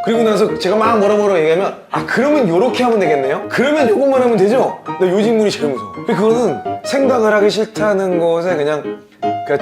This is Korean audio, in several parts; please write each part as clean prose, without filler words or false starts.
그리고 나서 제가 막 뭐라 얘기하면 아 그러면 요렇게 하면 되겠네요? 그러면 요것만 하면 되죠? 나 요 질문이 제일 무서워. 그거는 생각을 하기 싫다는 것에 그냥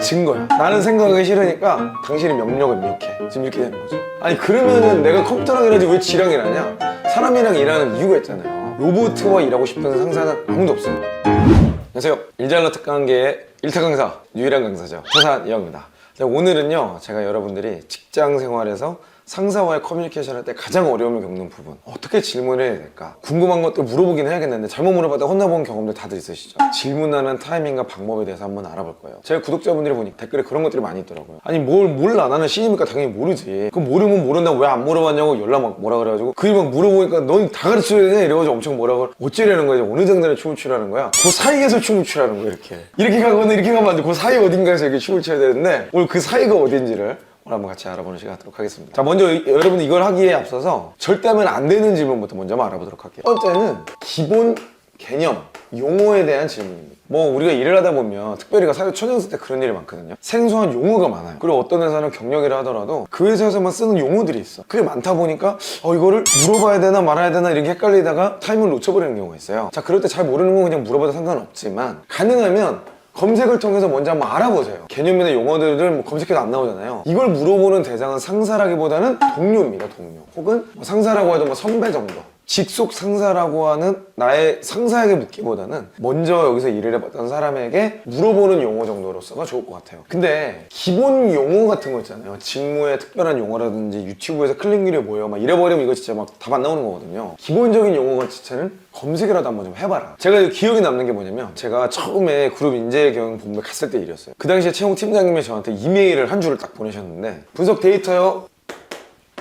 증거야. 나는 생각하기 싫으니까 당신이 명령을 입력해. 지금 이렇게 되는 거죠. 아니 그러면은 내가 컴퓨터랑 일하지 왜 지랑 일하냐? 사람이랑 일하는 이유가 있잖아요. 로봇과 일하고 싶은 상사는 아무도 없어요. 안녕하세요. 일잘러 특강계의 일타 강사, 유일한 강사죠. 태산 이영입니다. 오늘은요, 제가 여러분들이 직장 생활에서 상사와의 커뮤니케이션 할 때 가장 어려움을 겪는 부분, 어떻게 질문을 해야 될까? 궁금한 것들 물어보긴 해야겠는데 잘못 물어봤다 혼나본 경험들 다들 있으시죠? 질문하는 타이밍과 방법에 대해서 한번 알아볼 거예요. 제가 구독자분들이 보니까 댓글에 그런 것들이 많이 있더라고요. 아니 뭘 몰라, 나는 신입이니까 당연히 모르지. 그럼 모르면 모른다고 왜 안 물어봤냐고 연락 막 뭐라 그래가지고 그게 막 물어보니까 넌 다 가르쳐야 되냐 이래가지고 엄청 뭐라 그래. 어찌라는 거야? 어느 장단에 춤을 추라는 거야? 그 사이에서 춤을 추라는 거야. 이렇게 가거나 이렇게 가면 안 돼. 그 사이 어딘가에서 이렇게 춤을 춰야 되는데 오늘 그 사이가 어딘지를 오늘 한번 같이 알아보는 시간 갖도록 하겠습니다. 자, 먼저 여러분 이걸 하기에 앞서서 절대 하면 안 되는 질문부터 먼저 한번 알아보도록 할게요. 첫 번째는 기본 개념, 용어에 대한 질문입니다. 뭐 우리가 일을 하다 보면 특별히 사회 초년생 때 그런 일이 많거든요. 생소한 용어가 많아요. 그리고 어떤 회사는 경력이라 하더라도 그 회사에서만 쓰는 용어들이 있어. 그게 많다 보니까 이거를 물어봐야 되나 말아야 되나 이렇게 헷갈리다가 타이밍을 놓쳐버리는 경우가 있어요. 자, 그럴 때 잘 모르는 건 그냥 물어봐도 상관없지만 가능하면 검색을 통해서 먼저 한번 알아보세요. 개념이나 용어들을 뭐 검색해도 안 나오잖아요. 이걸 물어보는 대상은 상사라기보다는 동료입니다. 동료. 혹은 뭐 상사라고 해도 뭐 선배 정도. 직속 상사라고 하는 나의 상사에게 묻기보다는 먼저 여기서 일을 해봤던 사람에게 물어보는 용어 정도로서가 좋을 것 같아요. 근데 기본 용어 같은 거 있잖아요. 직무의 특별한 용어라든지 유튜브에서 클릭률이 뭐예요 막 이래버리면 이거 진짜 막 답 안 나오는 거거든요. 기본적인 용어 자체는 검색이라도 한번 좀 해봐라. 제가 기억에 남는 게 뭐냐면 제가 처음에 그룹 인재경영본부에 갔을 때 일이었어요. 그 당시에 채용 팀장님이 저한테 이메일을 한 줄을 딱 보내셨는데 분석 데이터요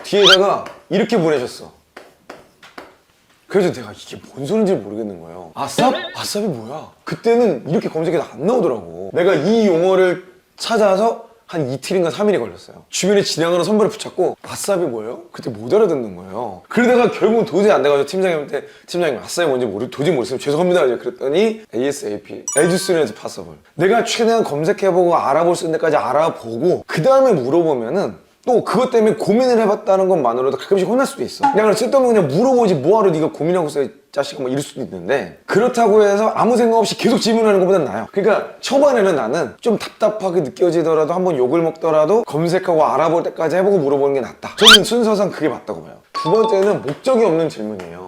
뒤에다가 이렇게 보내셨어. 그래서 내가 이게 뭔 소린지 모르겠는 거예요. 아쌉? 아쌉이 뭐야? 그때는 이렇게 검색해도 안 나오더라고. 내가 이 용어를 찾아서 한 이틀인가 3일이 걸렸어요. 주변에 진행하는 선배를 붙잡고 아쌉이 뭐예요? 그때 못 알아듣는 거예요. 그러다가 결국은 도저히 안 돼가지고 팀장님한테 팀장님 아쌉이 뭔지 도저히 모르겠으면 죄송합니다. 그랬더니 ASAP, as soon as possible. 내가 최대한 검색해보고 알아볼 수 있는 데까지 알아보고 그 다음에 물어보면은 또 그것 때문에 고민을 해봤다는 것만으로도 가끔씩 혼날 수도 있어. 그냥 쓸데없는 그냥 물어보지 뭐하러 네가 고민하고 있어 이 자식아 뭐 이럴 수도 있는데 그렇다고 해서 아무 생각 없이 계속 질문하는 것보단 나아요. 그러니까 초반에는 나는 좀 답답하게 느껴지더라도 한번 욕을 먹더라도 검색하고 알아볼 때까지 해보고 물어보는 게 낫다. 저는 순서상 그게 맞다고 봐요. 두 번째는 목적이 없는 질문이에요.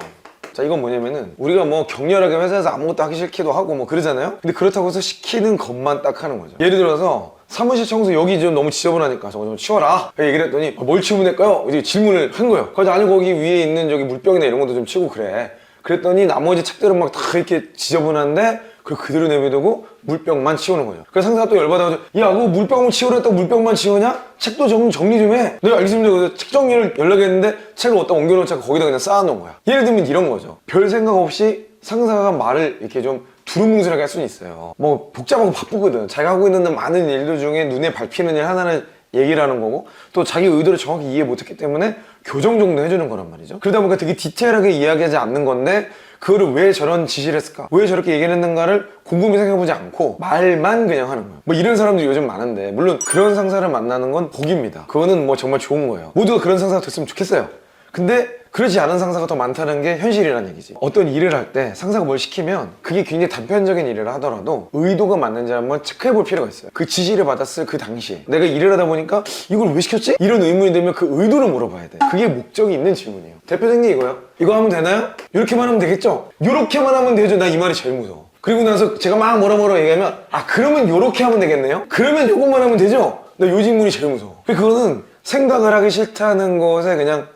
자, 이건 뭐냐면은 우리가 뭐 격렬하게 회사에서 아무것도 하기 싫기도 하고 뭐 그러잖아요. 근데 그렇다고 해서 시키는 것만 딱 하는 거죠. 예를 들어서 사무실 청소 여기 좀 너무 지저분하니까 저거 좀 치워라 얘기를 했더니 뭘 치우면 될까요? 이제 질문을 한 거예요. 그래서 아니 거기 위에 있는 저기 물병이나 이런 것도 좀 치우고 그래. 그랬더니 나머지 책들은 막 다 이렇게 지저분한데 그걸 그대로 내비두고 물병만 치우는 거예요. 그래서 상사가 또 열받아가지고 야 그거 물병을 치우랬다고 물병만 치우냐? 책도 정리 좀 해. 네 알겠습니다. 그래서 책 정리를 연락했는데 책을 어디다 옮겨놓자 거기다 그냥 쌓아놓은 거야. 예를 들면 이런 거죠. 별 생각 없이 상사가 말을 이렇게 좀 두루뭉술하게 할 수는 있어요. 뭐 복잡하고 바쁘거든. 자기가 하고 있는 많은 일들 중에 눈에 밟히는 일 하나를 얘기를 하는 거고 또 자기 의도를 정확히 이해 못했기 때문에 교정 정도 해주는 거란 말이죠. 그러다 보니까 되게 디테일하게 이야기하지 않는 건데 그거를 왜 저런 지시를 했을까? 왜 저렇게 얘기를 했는가를 곰곰이 생각해보지 않고 말만 그냥 하는 거예요. 뭐 이런 사람들이 요즘 많은데 물론 그런 상사를 만나는 건 복입니다. 그거는 뭐 정말 좋은 거예요. 모두가 그런 상사가 됐으면 좋겠어요. 근데 그렇지 않은 상사가 더 많다는 게 현실이라는 얘기지. 어떤 일을 할 때 상사가 뭘 시키면 그게 굉장히 단편적인 일을 하더라도 의도가 맞는지 한번 체크해 볼 필요가 있어요. 그 지시를 받았을 그 당시에 내가 일을 하다 보니까 이걸 왜 시켰지? 이런 의문이 들면 그 의도를 물어봐야 돼. 그게 목적이 있는 질문이에요. 대표적인 게 이거요. 이거 하면 되나요? 이렇게만 하면 되겠죠? 이렇게만 하면 되죠. 나 이 말이 제일 무서워. 그리고 나서 제가 막 뭐라 얘기하면 아 그러면 이렇게 하면 되겠네요? 그러면 이것만 하면 되죠? 나 이 질문이 제일 무서워. 그거는 생각을 하기 싫다는 것에 그냥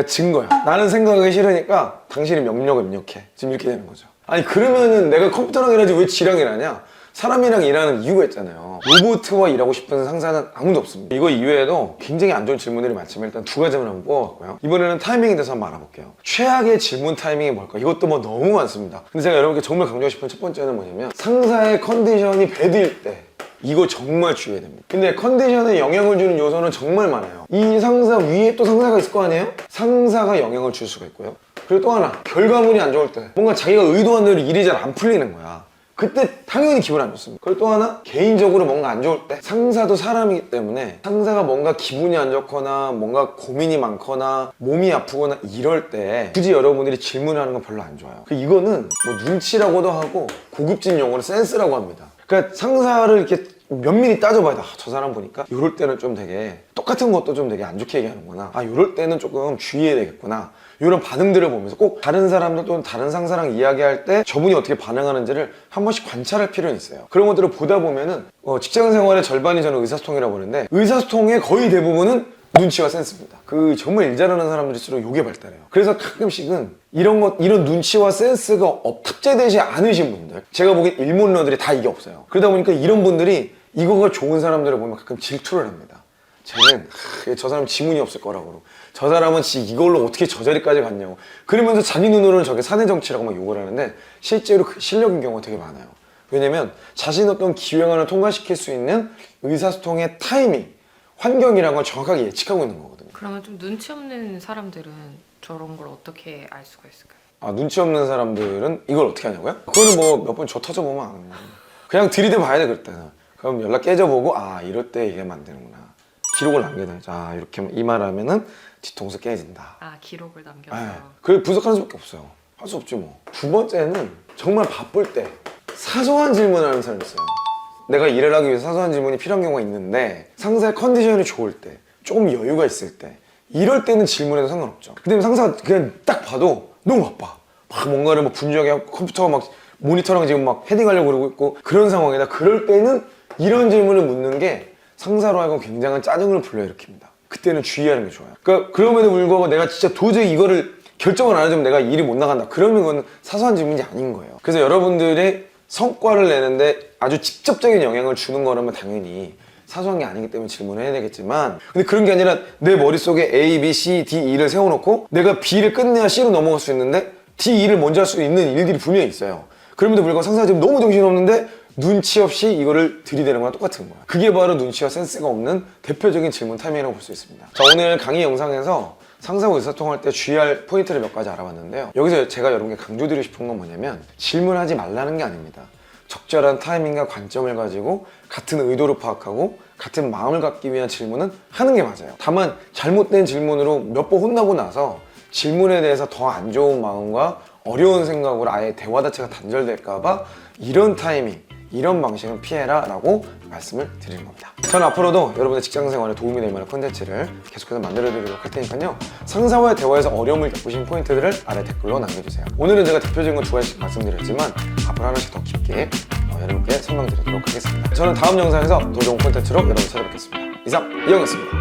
증거야. 나는 생각하기 싫으니까 당신이 명령을 입력해. 지금 이렇게 되는 거죠. 아니 그러면은 내가 컴퓨터랑 일하지 왜 지랑 일하냐? 사람이랑 일하는 이유가 있잖아요. 로봇과 일하고 싶은 상사는 아무도 없습니다. 이거 이외에도 굉장히 안 좋은 질문들이 많지만 일단 두 가지만 한번 뽑아봤고요. 이번에는 타이밍에 대해서 한번 알아볼게요. 최악의 질문 타이밍이 뭘까? 이것도 뭐 너무 많습니다. 근데 제가 여러분께 정말 강조하고 싶은 첫 번째는 뭐냐면 상사의 컨디션이 배드일 때 이거 정말 주의해야 됩니다. 근데 컨디션에 영향을 주는 요소는 정말 많아요. 이 상사 위에 또 상사가 있을 거 아니에요? 상사가 영향을 줄 수가 있고요. 그리고 또 하나 결과물이 안 좋을 때 뭔가 자기가 의도한 대로 일이 잘 안 풀리는 거야. 그때 당연히 기분 안 좋습니다. 그리고 또 하나, 개인적으로 뭔가 안 좋을 때, 상사도 사람이기 때문에 상사가 뭔가 기분이 안 좋거나 뭔가 고민이 많거나 몸이 아프거나 이럴 때 굳이 여러분들이 질문하는 건 별로 안 좋아요. 이거는 뭐 눈치라고도 하고 고급진 용어로 센스라고 합니다. 그러니까 상사를 이렇게 면밀히 따져봐야 돼. 저 사람 보니까 이럴 때는 좀 되게 똑같은 것도 좀 되게 안 좋게 얘기하는구나. 이럴 때는 조금 주의해야 되겠구나. 이런 반응들을 보면서 꼭 다른 사람들 또는 다른 상사랑 이야기할 때 저분이 어떻게 반응하는지를 한 번씩 관찰할 필요는 있어요. 그런 것들을 보다 보면은 직장 생활의 절반이 저는 의사소통이라고 하는데, 의사소통의 거의 대부분은 눈치와 센스입니다. 정말 일 잘하는 사람들일수록 요게 발달해요. 그래서 가끔씩은 이런 눈치와 센스가 탑재되지 않으신 분들, 제가 보기엔 일몬러들이 다 이게 없어요. 그러다 보니까 이런 분들이 이거가 좋은 사람들을 보면 가끔 질투를 합니다. 쟤는 저 사람 지문이 없을 거라고, 저 사람은 이걸로 어떻게 저 자리까지 갔냐고, 그러면서 자기 눈으로는 저게 사내 정치라고 막 욕을 하는데 실제로 그 실력인 경우가 되게 많아요. 왜냐면 자신 어떤 기획안을 통과시킬 수 있는 의사소통의 타이밍, 환경이라는 걸 정확하게 예측하고 있는 거거든요. 그러면 좀 눈치 없는 사람들은 저런 걸 어떻게 알 수가 있을까요? 눈치 없는 사람들은 이걸 어떻게 하냐고요? 그거는 뭐 몇 번 저 터져보면 아는 거예요. 그냥 들이대 봐야 돼, 그럴 때는. 그럼 연락 깨져보고, 이럴 때 얘기하면 안 되는구나. 기록을 남겨놔요. 자, 이렇게 이 말하면은 뒤통수 깨진다. 기록을 남겨서. 그래, 분석하는 수밖에 없어요. 할 수 없지 뭐. 두 번째는 정말 바쁠 때 사소한 질문을 하는 사람이 있어요. 내가 일을 하기 위해서 사소한 질문이 필요한 경우가 있는데, 상사의 컨디션이 좋을 때, 조금 여유가 있을 때, 이럴 때는 질문해도 상관없죠. 근데 상사가 그냥 딱 봐도 너무 바빠. 막 뭔가를 막 분주하게 하고, 컴퓨터가 막 모니터랑 지금 막 헤딩하려고 그러고 있고, 그런 상황이다. 그럴 때는 이런 질문을 묻는 게 상사로 하여금 굉장한 짜증을 불러일으킵니다. 그때는 주의하는 게 좋아요. 그럼에도 불구하고 내가 진짜 도저히 이거를 결정을 안 해주면 내가 일이 못 나간다. 그러면 그건 사소한 질문이 아닌 거예요. 그래서 여러분들의 성과를 내는데 아주 직접적인 영향을 주는 거라면 당연히 사소한 게 아니기 때문에 질문을 해야 되겠지만, 근데 그런 게 아니라 내 머릿속에 A, B, C, D, E를 세워놓고 내가 B를 끝내야 C로 넘어갈 수 있는데 D, E를 먼저 할 수 있는 일들이 분명히 있어요. 그럼에도 불구하고 상사가 지금 너무 정신없는데 눈치 없이 이거를 들이대는 거랑 똑같은 거야. 그게 바로 눈치와 센스가 없는 대표적인 질문 타이밍이라고 볼 수 있습니다. 자, 오늘 강의 영상에서 상사와 의사소통할 때 주의할 포인트를 몇 가지 알아봤는데요. 여기서 제가 여러분께 강조드리고 싶은 건 뭐냐면, 질문하지 말라는 게 아닙니다. 적절한 타이밍과 관점을 가지고 같은 의도를 파악하고 같은 마음을 갖기 위한 질문은 하는 게 맞아요. 다만 잘못된 질문으로 몇 번 혼나고 나서 질문에 대해서 더 안 좋은 마음과 어려운 생각으로 아예 대화 자체가 단절될까봐 이런 타이밍, 이런 방식은 피해라 라고 말씀을 드리는 겁니다. 저는 앞으로도 여러분의 직장생활에 도움이 될 만한 콘텐츠를 계속해서 만들어드리도록 할 테니까요, 상사와의 대화에서 어려움을 겪으신 포인트들을 아래 댓글로 남겨주세요. 오늘은 제가 대표적인 건 두 가지씩 말씀드렸지만 앞으로 하나씩 더 깊게 여러분께 설명드리도록 하겠습니다. 저는 다음 영상에서 더 좋은 콘텐츠로 여러분 찾아뵙겠습니다. 이상 이영이었습니다.